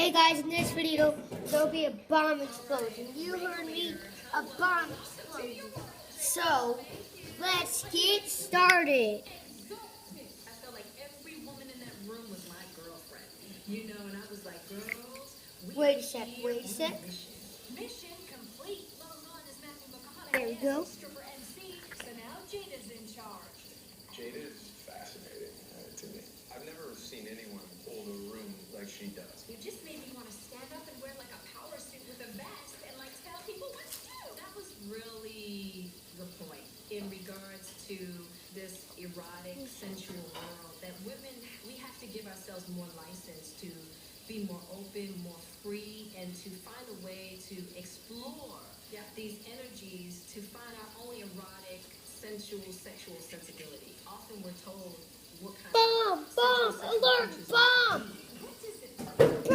Hey guys, in this video, there'll be a bomb explosion. You heard me, a bomb explosion. So, let's get started. I felt like every woman in that room was my girlfriend. And I was like, girls, Wait a sec, wait a sec. Mission complete. Log on is Matthew McConaughey. There we go. Stripper MC. So now Jada's in charge. Jada is fascinating to me. I've never seen anyone hold a room like she does. You just made me want to stand up and wear like a power suit with a vest and like tell people what to do. That was really the point in regards to this erotic, sensual world that women, we have to give ourselves more license to be more open, more free, and to find a way to explore these energies to find our own erotic, sensual, sexual sensibility. Often we're told what kind Bomb! of Bomb! sensual, sexual Alert! creatures we Bomb! can be. What is it?